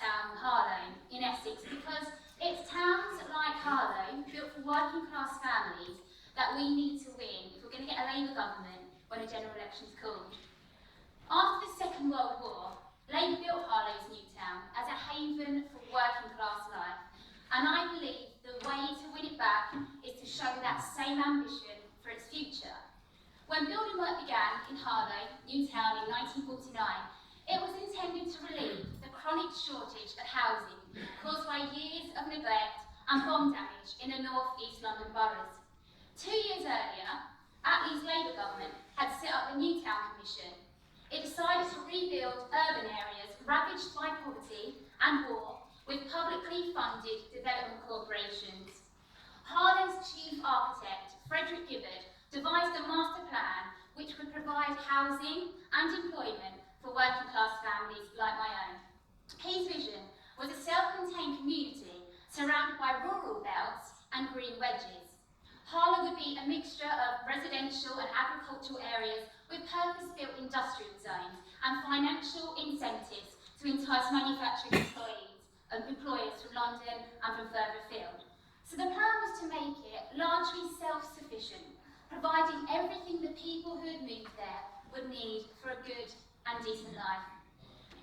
town, Harlow, in Essex, because it's towns like Harlow, built for working class families, that we need to win if we're going to get a Labour government when a general election is called. After the Second World War, Labour built Harlow's new town as a haven for working class life, and I believe the way to win it back is to show that same ambition for its future. When building work began in Harlow, new town, in 1949, it was intended to relieve the chronic shortage of housing caused by years of neglect and bomb damage in the North East London boroughs. 2 years earlier, Attlee's Labour government had set up the New Town Commission. It decided to rebuild urban areas ravaged by poverty and war with publicly funded development corporations. Harlow's chief architect, Frederick Gibbard, devised a master plan which would provide housing and employment for working class families like my own. His vision was a self-contained community surrounded by rural belts and green wedges. Harlow would be a mixture of residential and agricultural areas with purpose-built industrial zones and financial incentives to entice manufacturing employers from London and from further afield. So the plan was to make it largely self-sufficient, providing everything the people who had moved there would need for a good and decent life.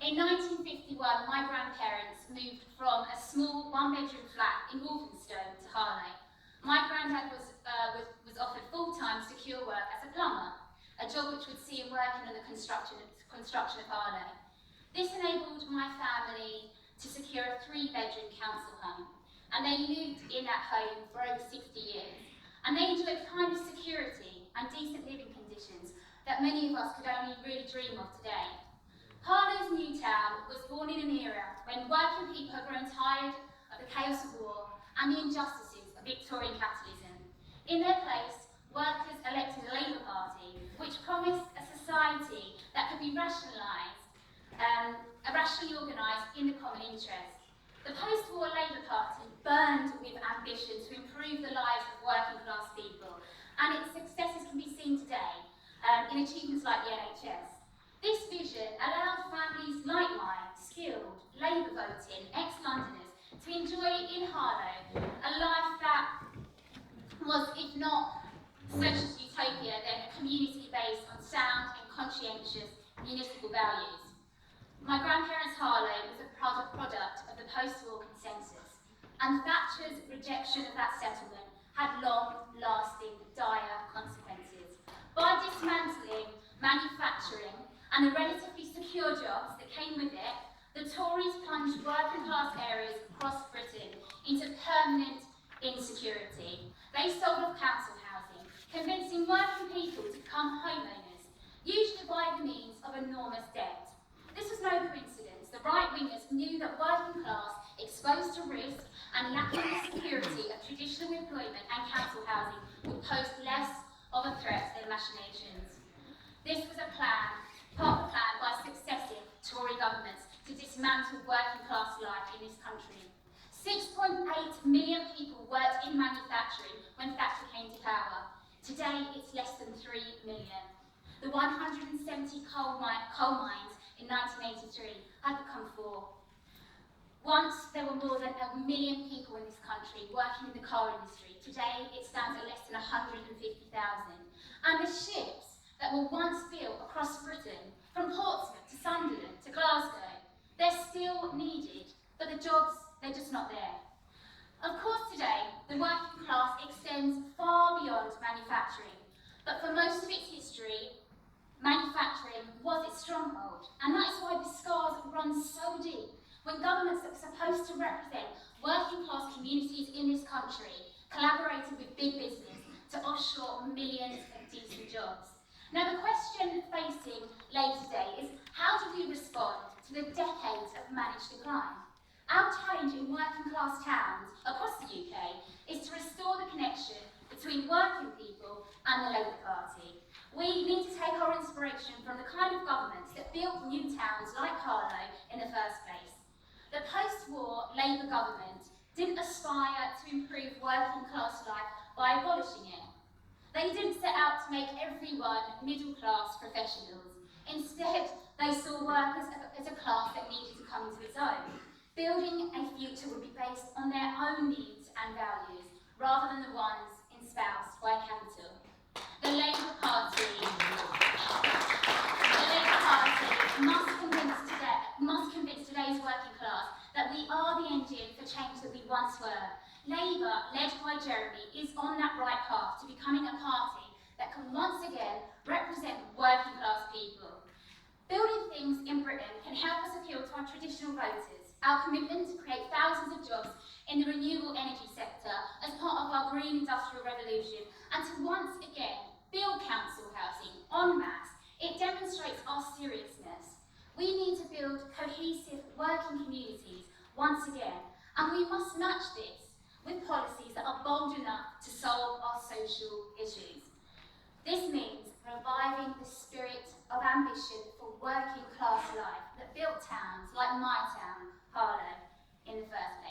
In 1951, my grandparents moved from a small one-bedroom flat in Walthamstow to Harlow. My granddad was offered full-time secure work as a plumber, a job which would see him working on the construction of Harlow. This enabled my family to secure a 3-bedroom council home, and they lived in that home for over 60 years. And they enjoyed the kind of security and decent living conditions that many of us could only really dream of today. Harlow's new town was born in an era when working people had grown tired of the chaos of war and the injustices of Victorian capitalism. In their place, workers elected a Labour Party, which promised a society that could be rationally organised in the common interest. The post-war Labour Party burned with ambition to improve the lives of working class people, and its successes can be seen today in achievements like the NHS. This vision allowed families like mine, skilled, Labour voting, ex-Londoners, to enjoy in Harlow a life that was, if not socialist utopia, then a community based on sound and conscientious municipal values. My grandparents' Harlow was a product of the post-war consensus, and Thatcher's rejection of that settlement had long-lasting, dire consequences. By dismantling manufacturing and the relatively secure jobs that came with it, the Tories plunged working-class areas across Britain into permanent insecurity. They sold off council housing, convincing working people to become homeowners, usually by the means of enormous debt. This was no coincidence. The right-wingers knew that working class, exposed to risk and lacking the security of traditional employment and council housing, would pose less of a threat to their machinations. This was part of the plan by successive Tory governments to dismantle working class life in this country. 6.8 million people worked in manufacturing when Thatcher came to power. Today, it's less than 3 million. The 170 coal mines in 1983 had become 4. Once there were more than 1 million people in this country working in the car industry. Today it stands at less than 150,000. And the ships that were once built across Britain, from Portsmouth to Sunderland to Glasgow, they're still needed, but the jobs, they're just not there. Of course today, the working class extends far beyond manufacturing, but for most of its history, manufacturing was its stronghold, and that's why the scars run so deep when governments that were supposed to represent working class communities in this country collaborated with big business to offshore millions of decent jobs. Now the question facing Labour today is, how do we respond to the decades of managed decline? Our challenge in working class towns across the UK is to restore the connection between working people and the Labour Party. We need to take our inspiration from the kind of governments that built new towns like Harlow in the first place. The post-war Labour government didn't aspire to improve working class life by abolishing it. They didn't set out to make everyone middle-class professionals. Instead, they saw workers as a class that needed to come into its own. Building a future would be based on their own needs and values, rather than the ones espoused by capital. The Labour Party must convince today's working class that we are the engine for change that we once were. Labour, led by Jeremy, is on that right path to becoming a party that can once again represent working class people. Building things in Britain can help us appeal to our traditional voters. Our commitment to create thousands of jobs in the renewable energy sector as part of our green industrial revolution, and to once again build council housing en masse, it demonstrates our seriousness. We need to build cohesive working communities once again, and we must match this with policies that are bold enough to solve our social issues. This means reviving the spirit of ambition for working class life that built towns like my town, Harlow, in the first place.